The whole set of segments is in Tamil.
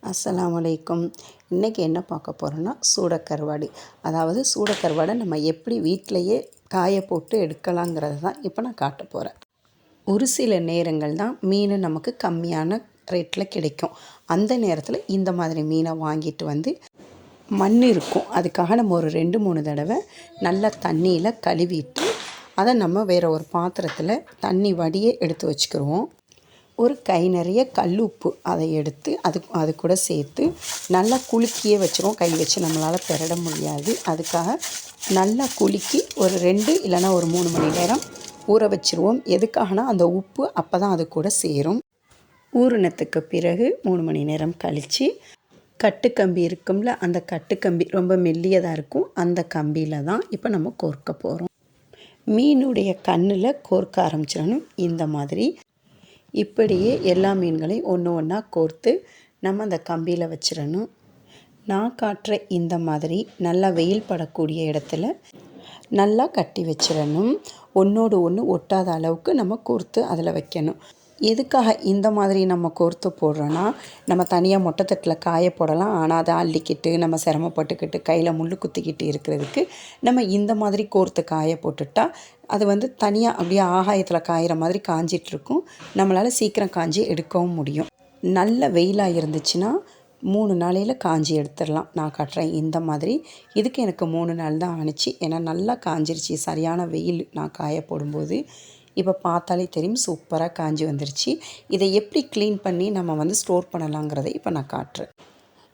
அஸ்ஸலாமு அலைக்கும். இன்றைக்கி என்ன பார்க்க போகிறோன்னா சூடக்கருவாடு. அதாவது சூடக்கருவாடை நம்ம எப்படி வீட்டிலையே காய போட்டு எடுக்கலாங்கிறது தான் இப்போ நான் காட்ட போகிறேன். ஒரு சில நேரங்கள் தான் மீன் நமக்கு கம்மியான ரேட்டில் கிடைக்கும். அந்த நேரத்தில் இந்த மாதிரி மீனை வாங்கிட்டு வந்து மண் இருக்கும், அதுக்காக நம்ம ஒரு 2-3 தடவை நல்லா தண்ணியில் கழுவிட்டு அதை நம்ம வேறு ஒரு பாத்திரத்தில் தண்ணி வடியே எடுத்து வச்சுக்கிடுவோம். ஒரு கை நிறைய கல் உப்பு அதை எடுத்து அது கூட சேர்த்து நல்லா குலுக்கியே வச்சுருவோம். கை வச்சு நம்மளால் பெரட முடியாது. அதுக்காக நல்லா குலுக்கி ஒரு 2 இல்லைன்னா ஒரு 3 மணி நேரம் ஊற வச்சுருவோம். எதுக்காகனா அந்த உப்பு அப்போ தான் அது கூட சேரும். ஊறினத்துக்கு பிறகு 3 மணி நேரம் கழித்து கட்டுக்கம்பி இருக்கும்ல, அந்த கட்டுக்கம்பி ரொம்ப மெல்லியதாக இருக்கும். அந்த கம்பியில் தான் இப்போ நம்ம கோர்க்க போகிறோம். மீனுடைய கண்ணில் கோர்க்க ஆரம்பிச்சிடணும். இந்த மாதிரி இப்படியே எல்லா மீன்களையும் ஒன்று ஒன்றா கோர்த்து நம்ம அந்த கம்பியில் வச்சிடணும். நான் காட்டுற இந்த மாதிரி நல்லா வெயில் படக்கூடிய இடத்துல நல்லா கட்டி வச்சிடணும். ஒன்றோடு ஒன்று ஒட்டாத அளவுக்கு நம்ம கோர்த்து அதில் வைக்கணும். எதுக்காக இந்த மாதிரி நம்ம கோர்த்து போடுறோன்னா, நம்ம தனியாக மொட்டைத்தட்டில் காய போடலாம். ஆனால் அதை அள்ளிக்கிட்டு நம்ம சிரமப்பட்டுக்கிட்டு கையில் முள் குத்திக்கிட்டு இருக்கிறதுக்கு நம்ம இந்த மாதிரி கோர்த்து காய போட்டுட்டா அது தனியாக அப்படியே ஆகாயத்தில் காயிற மாதிரி காஞ்சிட்ருக்கும். நம்மளால் சீக்கிரம் காஞ்சி எடுக்கவும் முடியும். நல்ல வெயிலாக இருந்துச்சுன்னா 3 நாளையில் காஞ்சி எடுத்துடலாம். நான் காட்டுறேன் இந்த மாதிரி. இதுக்கு எனக்கு 3 நாள் தான் ஆணுச்சு. ஏன்னா நல்லா காஞ்சிருச்சு. சரியான வெயில் நான் காய போடும்போது. இப்போ பார்த்தாலே தெரியும், சூப்பராக காஞ்சி வந்துருச்சு. இதை எப்படி க்ளீன் பண்ணி நம்ம ஸ்டோர் பண்ணலாங்கிறதை இப்போ நான் காட்டுறேன்.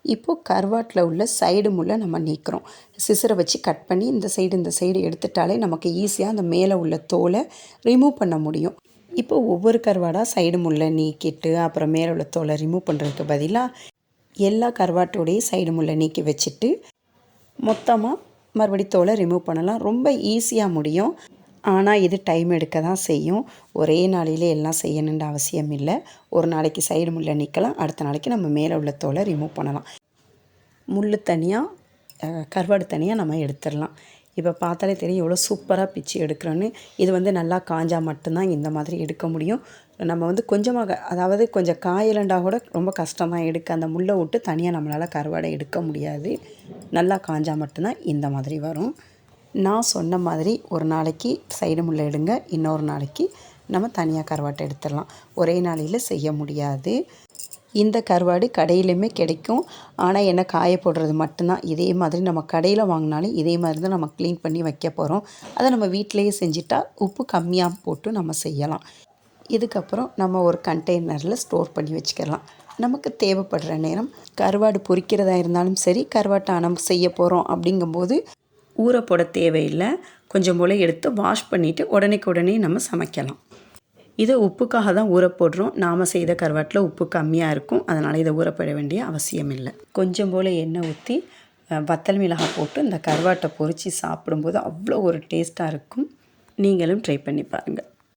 இப்போது கருவாட்டில் உள்ள சைடு முள்ளை நம்ம நீக்கிறோம். சிசரை வச்சு கட் பண்ணி இந்த சைடு எடுத்துட்டாலே நமக்கு ஈஸியாக அந்த மேலே உள்ள தோலை ரிமூவ் பண்ண முடியும். இப்போ ஒவ்வொரு கருவாடாக சைடு முள்ளை நீக்கிட்டு அப்புறம் மேலே உள்ள தோலை ரிமூவ் பண்ணுறதுக்கு பதிலாக எல்லா கருவாட்டோடையும் சைடு முள்ளை நீக்கி வச்சுட்டு மொத்தமாக மறுபடி தோலை ரிமூவ் பண்ணலாம். ரொம்ப ஈஸியாக முடியும். ஆனால் இது டைம் எடுக்க தான் செய்யும். ஒரே நாளையிலே எல்லாம் செய்யணுன்ற அவசியம் இல்லை. ஒரு நாளைக்கு சைடு முள்ளை நீக்கலாம், அடுத்த நாளைக்கு நம்ம மேலே உள்ள தோலை ரிமூவ் பண்ணலாம். முள் தனியாக கருவாடு தனியாக நம்ம எடுத்துடலாம். இப்போ பார்த்தாலே தெரியும் எவ்வளோ சூப்பராக பிச்சு எடுக்கிறோன்னு. இது நல்லா காஞ்சால் மட்டும்தான் இந்த மாதிரி எடுக்க முடியும். நம்ம கொஞ்சமாக, அதாவது கொஞ்சம் காயலண்டா கூட ரொம்ப கஷ்டம் தான் எடுக்க. அந்த முள்ளை விட்டு தனியாக நம்மளால் கருவாடை எடுக்க முடியாது. நல்லா காஞ்சால் மட்டும்தான் இந்த மாதிரி வரும். நான் சொன்ன மாதிரி ஒரு நாளைக்கு சைடு முள்ளை எடுங்க, இன்னொரு நாளைக்கு நம்ம தனியாக கருவாட்டை எடுத்துடலாம். ஒரே நாளையில் செய்ய முடியாது. இந்த கருவாடு கடையிலையுமே கிடைக்கும். ஆனால் என்ன காய போடுறது மட்டும்தான். இதே மாதிரி நம்ம கடையில் வாங்கினாலும் இதே மாதிரி தான் நம்ம க்ளீன் பண்ணி வைக்க போகிறோம். அதை நம்ம வீட்டிலையே செஞ்சுட்டா உப்பு கம்மியாக போட்டு நம்ம செய்யலாம். இதுக்கப்புறம் நம்ம ஒரு கண்டெய்னரில் ஸ்டோர் பண்ணி வச்சுக்கலாம். நமக்கு தேவைப்படுற நேரம் கருவாடு பொரிக்கிறதா இருந்தாலும் சரி, கருவாட்டை நம்ம செய்ய போகிறோம் அப்படிங்கும்போது ஊற போட தேவையில்லை. கொஞ்சம் போல் எடுத்து வாஷ் பண்ணிவிட்டு உடனே நம்ம சமைக்கலாம். இதை உப்புக்காக தான் ஊற போடுறோம். நாம் செய்த கருவாட்டில் உப்பு கம்மியாக இருக்கும். அதனால் இதை ஊறப்பட வேண்டிய அவசியம் இல்லை. கொஞ்சம் போல் எண்ணெய் ஊற்றி வத்தல் மிளகாய் போட்டு இந்த கருவாட்டை பொரித்து சாப்பிடும்போது அவ்வளோ ஒரு டேஸ்ட்டாக இருக்கும். நீங்களும் ட்ரை பண்ணி பாருங்கள்.